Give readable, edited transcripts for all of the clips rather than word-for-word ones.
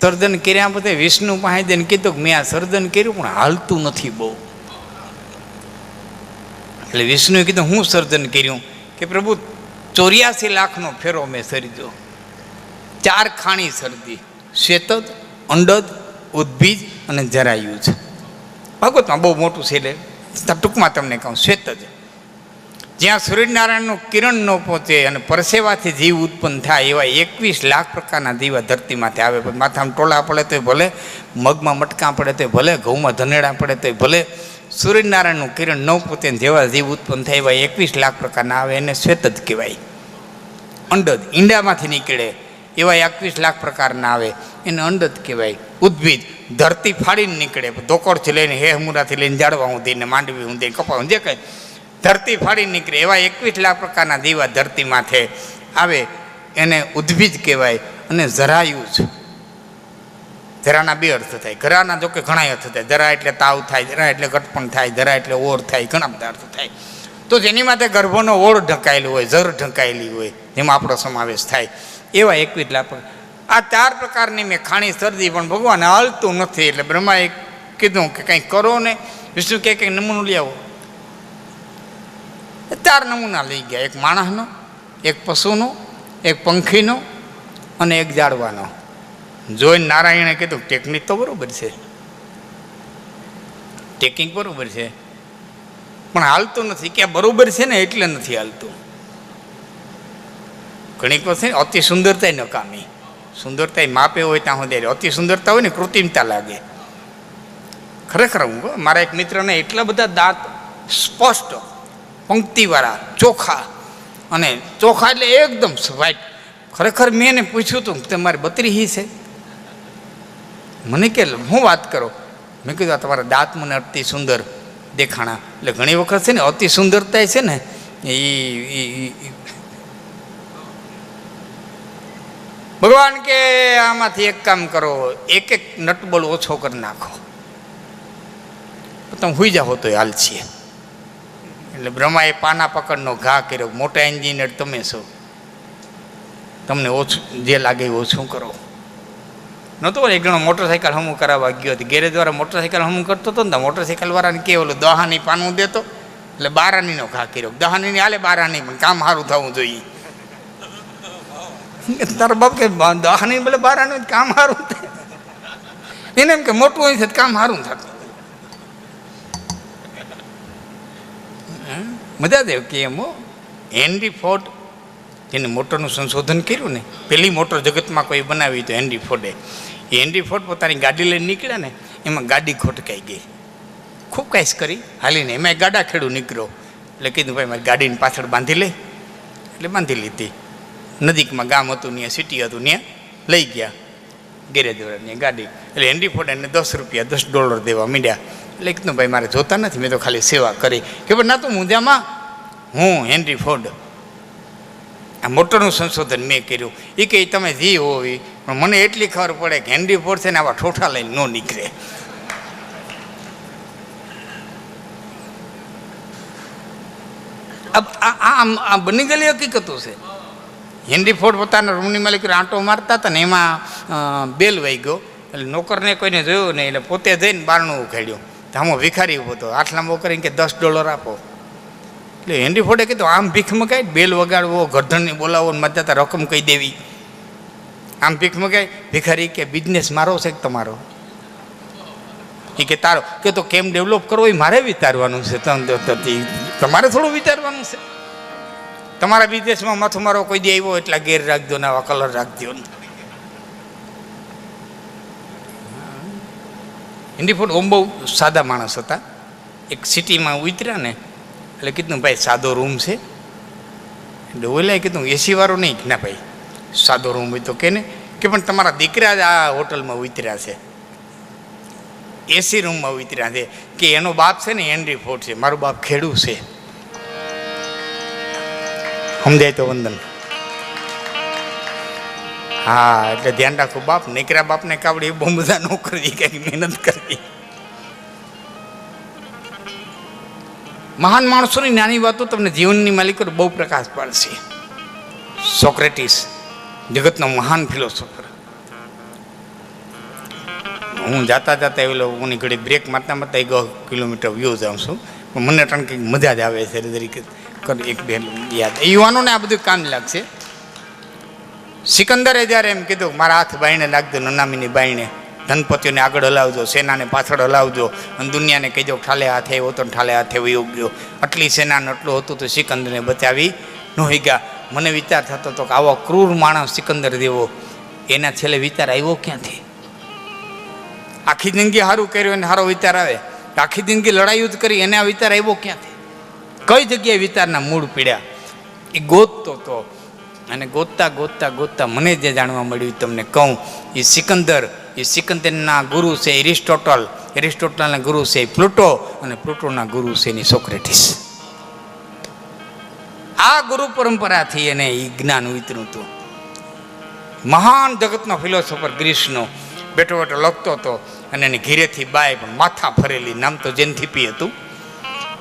સર્જન કર્યા પછી વિષ્ણુ પાસે જઈને કીધું કે મેં આ સર્જન કર્યું પણ હાલતું નથી બહુ. એટલે વિષ્ણુએ કીધું હું સર્જન કર્યું કે પ્રભુ 84 લાખનો ફેરો મેં સર્જ્યો. 4 ખાણી સર્જી, શ્વેતજ, અંડજ, ઉદ્ભીજ અને જરાયુજ. ભાગવતમાં બહુ મોટું છે એટલે ટૂંકમાં તમને કહું, શ્વેતજ જ્યાં સૂર્યનારાયણનું કિરણ ન પહોંચે અને પરસેવાથી જીવ ઉત્પન્ન થાય એવા 21 લાખ પ્રકારના જીવ ધરતીમાંથી આવે. માથામાં ટોળા પડે તો ભલે, મગમાં મટકા પડે તો ભલે, ઘઉંમાં ધનેડા પડે તો ભલે, સૂર્યનારાયણનું કિરણ ન પહોંચે જેવા જીવ ઉત્પન્ન થાય એવા 21 લાખ પ્રકારના આવે, એને શ્વેતજ કહેવાય. અંડજ ઈંડામાંથી નીકળે એવા 21 લાખ પ્રકારના આવે, એને અંડજ કહેવાય. ઉદ્ભીજ ધરતી ફાડીને નીકળે, ધોકોડથી લઈને હેહમુરાથી લઈને ઝાડવા ઊંધીને માંડવી ઊંધીને કપા જે કંઈ ધરતી ફાડી નીકળે એવા 21 લાખ પ્રકારના દીવા ધરતી માથે આવે, એને ઉદ્ભીજ કહેવાય. અને જરાયુજ, જરાના 2 અર્થ થાય. ઘરાના જોકે ઘણા અર્થ થાય. જરા એટલે તાવ થાય, જરા એટલે ઘટપણ થાય, જરા એટલે ઓર થાય, ઘણા બધા અર્થ થાય. તો જેની માથે ગર્ભનો ઓળ ઢંકાયેલો હોય, જર ઢંકાયેલી હોય, જેમાં આપણો સમાવેશ થાય એવા 21 લાખ. આ 4 પ્રકારની મેં ખાણી સર્જી પણ ભગવાન હાલતું નથી. એટલે બ્રહ્માએ કીધું કે કંઈક કરો ને. વિષ્ણુ કે કંઈક નમૂનો લઈ આવો. 4 નમૂના લઈ ગયા, એક માણસનો, એક પશુનો, એક પંખીનો અને એક ઝાડવાનો. જોઈને નારાયણે કીધું ટેકનિક તો બરાબર છે, ટેકનિક બરાબર છે, પણ હાલતું નથી. કે બરાબર છે ને એટલે નથી હાલતું. ઘણીક વખત અતિ સુંદરતા નકામી. સુંદરતા માપે હોય ત્યાં સુધી, અતિ સુંદરતા હોય ને કૃત્રિમતા લાગે. ખરેખર હું મારા એક મિત્રને એટલા બધા દાંત સ્પષ્ટ, પંક્તિવાળા, ચોખા, અને ચોખા એટલે એકદમ વ્હાઈટ. ખરેખર મેં એને પૂછ્યું હતું કે તમારી 32 છે? મને કે હું વાત કરો. મેં કીધું તમારા દાંત મને અતિ સુંદર દેખાણા. એટલે ઘણી વખત છે ને અતિ સુંદરતા છે ને એ ભગવાન કે આમાંથી એક કામ કરો, એક નટબોલ ઓછો કરી નાખો, તમે હુઈ જાઓ તો હાલ છીએ. એટલે બ્રહ્માએ પાના પકડનો ઘા કર્યો. મોટા એન્જિનિયર તમે છો, તમને ઓછું જે લાગે એ ઓછું કરો. નહોતો એક જણો મોટરસાઇકલ હમું કરાવવા ગયો હતો. ગેરેજ દ્વારા મોટરસાઇકલ હમું કરતો હતો ને, મોટરસાઇકલ વાળાને કે ઓલું દહાની પાનું દેતો, એટલે 12આનીનો ઘા કર્યો. દહાની હાલે 12આની, પણ કામ સારું થવું જોઈએ. તારા બાપ કે દહાની ભલે 12આની કામ સારું થાય. એને એમ કે મોટું હોય છે કામ સારું થતું. મજા દેવ કે એમ હેનરી ફોર્ડ, જેને મોટરનું સંશોધન કર્યું ને, પહેલી મોટર જગતમાં કોઈ બનાવી તો હેનરી ફોર્ડે. એ હેનરી ફોર્ડ પોતાની ગાડી લઈને નીકળ્યા ને, એમાં ગાડી ખોટકાઈ ગઈ. ખૂબ કાંઈશ કરી હાલીને, એમાં ગાડા ખેડું નીકળ્યો. એટલે કીધું ભાઈ મારી ગાડીની પાછળ બાંધી લે. એટલે બાંધી લીધી. નજીકમાં ગામ હતું, ત્યાં સિટી હતું, ત્યાં લઈ ગયા ગેરેજ વાળાની ગાડી. એટલે હેનરી ફોર્ડ એને $10 $10 દેવા માંડ્યા. એટલે કીધું ભાઈ મારે જોતા નથી, મેં તો ખાલી સેવા કરી. કે ભાઈ ના તો મુંજામાં હું હેનરી ફોર્ડ, આ મોટરનું સંશોધન મેં કર્યું. એ કે તમે જી હોવી, પણ મને એટલી ખબર પડે કે હેનરી ફોર્ડ છે ને આવા ઠોઠા લઈને ન નીકળે. આ બની ગયેલી હકીકતો છે. હેનરી ફોર્ડ પોતાના રૂમની માલિક આંટો મારતા હતા ને, એમાં બેલ વહી ગયો. એટલે નોકરને કોઈને જોયું નહીં, એટલે પોતે જઈને બારણું ઉખાડ્યું. તો આમાં ભિખારી ઉભો હતો, હાથ લાંબો કરીને કે $10 આપો. એટલે હેનરી ફોર્ડે કીધું આમ ભીખ મગાય, બેલ વગાડવો, ગરધણને બોલાવો, મજા જતા રકમ કહી દેવી, આમ ભીખ મગાય. ભિખારી કે બિઝનેસ મારો છે કે તમારો? એ કે તારો. કે તો કેમ ડેવલપ કરવો એ મારે વિચારવાનું છે, તમારે થોડું વિચારવાનું છે. તમારા બિઝનેસમાં માથું મારો કોઈ દે આવ્યો એટલા ગેર રાખજો ને, આવા કલર રાખજો ને. હેનરી ફોર્ડ ઓમ બહુ સાદા માણસ હતા. એક સિટીમાં ઉતર્યા ને, એટલે કીધું ભાઈ સાદો રૂમ છે. એટલે ઓલાએ કીધું એસી વાળો નહીં. ના ભાઈ સાદો રૂમ હોય તો કે ને, કે પણ તમારા દીકરા જ આ હોટલમાં ઉતર્યા છે, એસી રૂમમાં ઉતર્યા છે. કે એનો બાપ છે ને હેનરી ફોર્ડ છે, મારું બાપ ખેડૂત છે. સમજાય તો વંદન. હા, એટલે ધ્યાન રાખવું. બાપ નીકળ્યા બાપને કાવડી બહુ બધા ન કરવી, કંઈક મહેનત કરવી. મહાન માણસોની નાની વાતો તમને જીવનની માલિકો બહુ પ્રકાશ પાડશે. સોક્રેટિસ જગતનો મહાન ફિલોસોફર. હું જાતા જાતા એવી લોકોની ઘડી બ્રેક મારતા મારતા 1 કિલોમીટર વ્યૂ જાઉં છું, પણ મને પણ કંઈક મજા જ આવે છે તરીકે એક બે યાદ. યુવાનોને આ બધું કામ લાગશે. સિકંદરે જ્યારે એમ કીધું મારા હાથ બાઈને લાગજો, નનામીની બાઈને, ધનપતિઓને આગળ હલાવજો, સેનાને પાછળ હલાવજો, અને દુનિયાને કહેજો ઠાલે હાથે આવ્યો તો ઠાલે હાથે વયો ગયો. આટલી સેનાને આટલું હતું તો સિકંદરને બચાવી ન ગયા. મને વિચાર થતો હતો કે આવો ક્રૂર માણસ સિકંદર દેવો, એના છેલ્લે વિચાર આવ્યો ક્યાંથી? આખી જિંદગી સારું કર્યું એને સારો વિચાર આવે, આખી જિંદગી લડાઈ જ કરી એને આ વિચાર આવ્યો ક્યાંથી? કઈ જગ્યાએ વિચારના મૂળ પીડ્યા એ ગોતતો હતો. અને ગોતતા ગોતતા ગોતતા મને જે જાણવા મળ્યું તમને કહું. એ સિકંદરના ગુરુ છે એરિસ્ટોટલના ગુરુ છે પ્લુટો, અને પ્લુટોના ગુરુ છે એની સોક્રેટિસ. આ ગુરુ પરંપરાથી એને એ જ્ઞાન વિતર્યું હતું. મહાન જગતનો ફિલોસોફર ગ્રીસનો બેઠો બેઠો લખતો હતો, અને એની ઘીરેથી બાય પણ માથા ફરેલી, નામ તો જેન્થીપી હતું,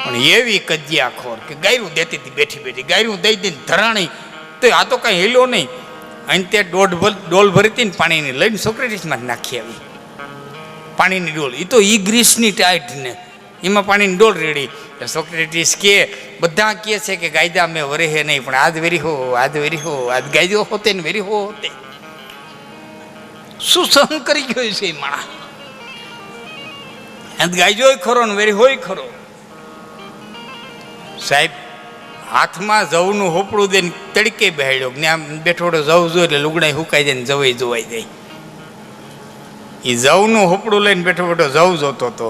પણ એવી કજિયાખોર કે ગાયરું દેતી હતી બેઠી બેઠી, ગાયરું દઈ દઈને ધરાણી તો આ તો કાંઈ હેલો નહીં. અહીં તે ડોલ ભરી હતી ને પાણીની, લઈને સોક્રેટિસમાં નાખી આવી પાણીની ડોલ. એ તો ઈ ગ્રીસની ટાઈટ ને એમાં પાણીની ડોલ રેડી. સોક્રેટિસ કે બધા કહે છે કે ગાયદા મેં વરેહે નહીં, પણ આજ વેરી હો આજ ગાયદો હોતે ને વેરી હોતે. શું સહન કરી ગયો છે એ માણા? આજ ગાયજો ખરો ને વેરી હોય ખરો. સાહેબ હાથમાં જવનું હોપડું દઈને તડકે બેહાડ્યો, ત્યાં બેઠો જવ જો એટલે લુગડાઈ હુકાઈ જાય ને જવાઈ જોવાઈ જાય. એ જવનું હોપડું લઈને બેઠો બેઠો જવ જોતો હતો.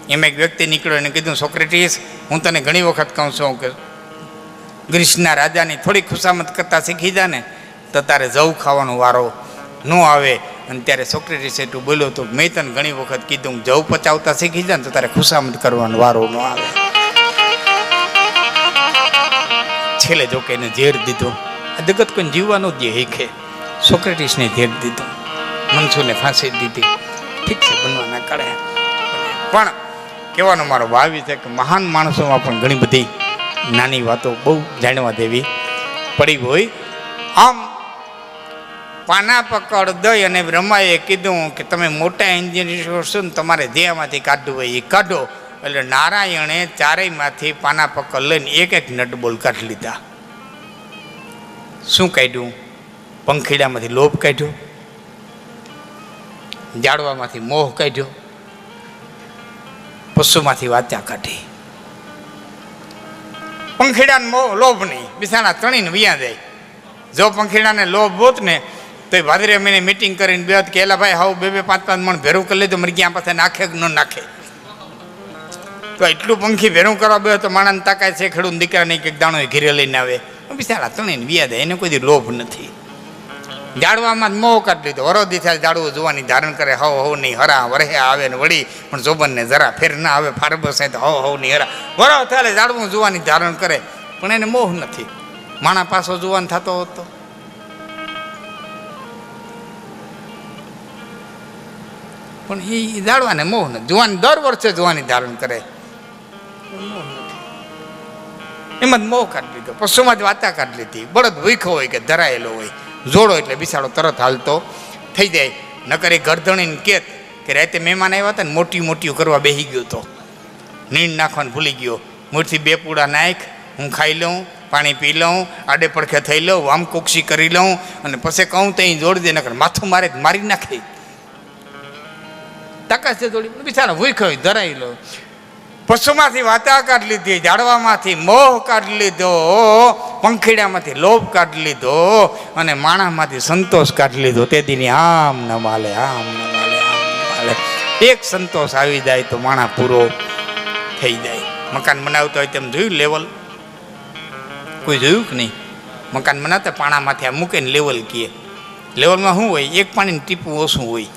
એમાં એક વ્યક્તિ નીકળ્યો એને કીધું સોક્રેટિસ, હું તને ઘણી વખત કહું છું કે ગ્રીસના રાજાની થોડી ખુશામત કરતા શીખી જા ને તો તારે જવ ખાવાનો વારો ન આવે. અને ત્યારે સોક્રેટિસ એટલું બોલ્યો હતો, મેં તને ઘણી વખત કીધું જવ પચાવતા શીખી જા ને તો તારે ખુશામત કરવાનો વારો ન આવે. છેલ્લે જોકે એને ઝેર દીધો. આ જગત કોઈને જીવવાનો જ હેખે. સોક્રેટિસને ઝેર દીધો, મનસુને ફાંસી દીધી. ઠીક છે, બનવાના કાળે. પણ કહેવાનો મારો ભાવ છે કે મહાન માણસોમાં પણ ઘણી બધી નાની વાતો બહુ જાણવા દેવી પડી હોય. આમ પાના પકડ દઈ અને બ્રહ્માએ કીધું કે તમે મોટા એન્જિનિયર છો ને તમારે જે આમાંથી કાઢવું હોય એ કાઢો. એટલે નારાયણે ચારેયમાંથી પાના પકડ લઈને એક નટબોલ કાઢી લીધા. શું કાઢ્યું? પંખીડામાંથી લોભ કાઢ્યો, જાડવામાંથી મોહ કાઢ્યો, પશુમાંથી વાચા કાઢી. પંખીડાને મોહ લોભ નહીં, બિસાણા તણીને વિયા જાય. જો પંખીડાને લોભ હોત ને તો એ ભાદરે મહિને મિટિંગ કરીને બે કે એલા ભાઈ હાવ 2-5 મણ ભેરું કરી લેજો, મરી ગયા પાસે નાખે કે ન નાખે. તો એટલું પંખી ભેરું કરવા બે તો માણસને તાકાય છે ખેડૂત દીકરાને એક દાણો ઘીરે લઈને આવે. બિચારા તણીને વિયા જાય, એને કોઈ લોભ નથી. જાડવામાં જ મોહ કાઢી લીધો. વરોધી થાય જાડવું જોવાની ધારણ કરે, હવ નહીં હરા વરહે આવે ને વળી, પણ જોબનને જરા ફેર ના આવે. ફારબસ તો હવ નહીં હરા વરો થાય જાડવું જોવાની ધારણ કરે, પણ એને મોહ નથી. માણા પાછો જોવાન થતો હતો. પણ એ જાડવાને મોહ નથી. જોવાની દર વર્ષે જોવાની ધારણ કરે, એમાં જ મોહ કાઢી લીધો. પશુમાં જ વાતા કાઢી લીધી. બળદ ભૂખો હોય કે ધરાયેલો હોય, જોડો એટલે બિસાડો તરત હાલતો થઈ જાય. નકર એ ગરધણીને કેત કે રાતે મહેમાન આવ્યા હતા ને મોટી કરવા બેસી ગયો તો નીંદ નાખવાનું ભૂલી ગયો. મૂળથી 2 પૂડા નાખ, હું ખાઈ લઉં, પાણી પી લઉં, આડે પડખે થઈ લઉં, આમ કોક્ષી કરી લઉં, અને પછી કહું તો અહીં જોડી દે. નકર માથું મારી નાખે. તાકાત છે જોડી, બિચારા ભૂખ હોય ધરાઈ લો. પશુમાંથી વાતા કાઢી લીધી, ઝાડવામાંથી મોહ કાઢી લીધો, પંખીડામાંથી લોભ કાઢી લીધો, અને માણસમાંથી સંતોષ કાઢી લીધો. તે દીની આમ ન માલે, આમ ન માલે, આમ ન માલે. એક સંતોષ આવી જાય તો માણસ પૂરો થઈ જાય. મકાન બનાવતો હોય તેમ જોયું લેવલ? કોઈ જોયું કે નહીં? મકાન બનાવતા પાણામાંથી આ મૂકે ને લેવલ કીએ. લેવલમાં શું હોય? એક પાણીનું ટીપું ઓછું હોય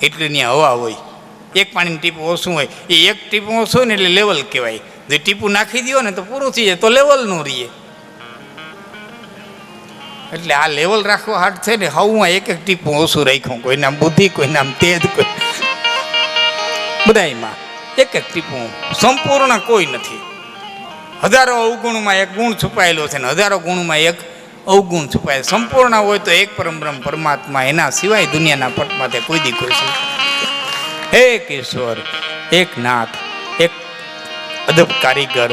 એટલી ત્યાં હવા હોય. એક પાણીનું ટીપું ઓછું હોય, એ એક ટીપું ઓછું હોય ને એટલે લેવલ કહેવાય. જો ટીપું નાખી દો ને તો પૂરું થઈ જાય, તો લેવલનું રહીએ. એટલે આ લેવલ રાખવા હાટ છે ને, હવામાં એક ટીપું ઓછું રાખ્યું. કોઈ નામ બુદ્ધિ, કોઈ નામ તેજ, કોઈ બધામાં એક ટીપું. સંપૂર્ણ કોઈ નથી. હજારો અવગુણમાં એક ગુણ છુપાયેલો છે ને હજારો ગુણમાં એક અવગુણ છુપાય. સંપૂર્ણ હોય તો એક પરમબ્રહ્મ પરમાત્મા, એના સિવાય દુનિયાના પટમાં તે કોઈ દી કોઈ સમજે. એક ઈશ્વર, એક નાથ, એક અદબ કારીગર,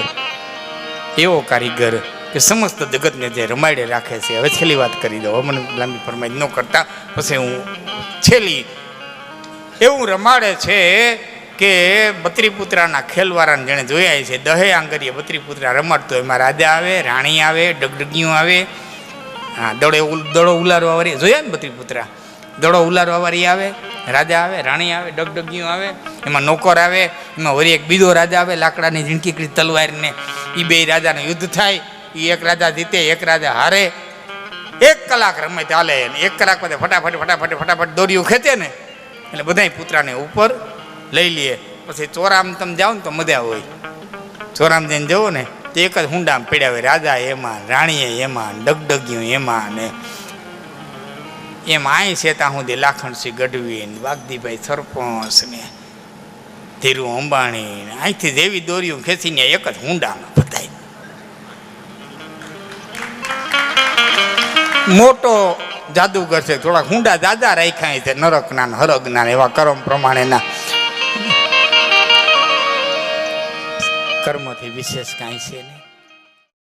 એવો કારીગર કે સમસ્ત જગતને જે રમાડે રાખે છે. હવે છેલ્લી વાત કરી દો, મને લાંબી ફરમાઈ ન કરતા, પછી હું છેલ્લી એવું રમાડે છે કે બત્રીપુત્રાના ખેલવાળાને જેણે જોયા છે, દહે આંગરીએ બત્રીપુત્રા રમાડતો, એમાં રાજા આવે, રાણી આવે, ડગડગીયું આવે, હા દડો ઉલારવા વાળી જોયા ને બત્રીપુત્રા, દડો ઉલારવા વાળી આવે, રાજા આવે, રાણી આવે, ડગડગીયું આવે, એમાં નોકર આવે, એમાં વળી એક બીજો રાજા આવે લાકડાની ઝીણકી તલવારને, એ બે રાજાનું યુદ્ધ થાય, એ એક રાજા જીતે, એક રાજા હારે. 1 કલાક રમે ચાલે, 1 કલાક પછી ફટાફટ દોરીઓ ખેંચે ને એટલે બધા પુત્રાને ઉપર લઈ લઈએ. પછી ચોરામ તમે જાઓ ને તો મજા હોય. ચોરામ જઈને જવો ને તો એક જ હુંડામાં પડ્યા હોય, રાજા એમાં, રાણીએ એમાં, ડગડગીયું એમાં, ને એમ અહીં છે ત્યાં સુધી લાખણસિંહ ગઢવી ને વાઘજીભાઈ સરપંચ ને ધીરુ અંબાણી ને અહીંથી જેવી દોરીઓ ખેંચીને એક જ હુંડામાં બધાય. મોટો જાદુગર છે, થોડાક હુંડા દાદા રાખ્યા છે, નરકના ને હરગના એવા કર્મ પ્રમાણેના. કર્મથી વિશેષ કાંઈ છે નહીં.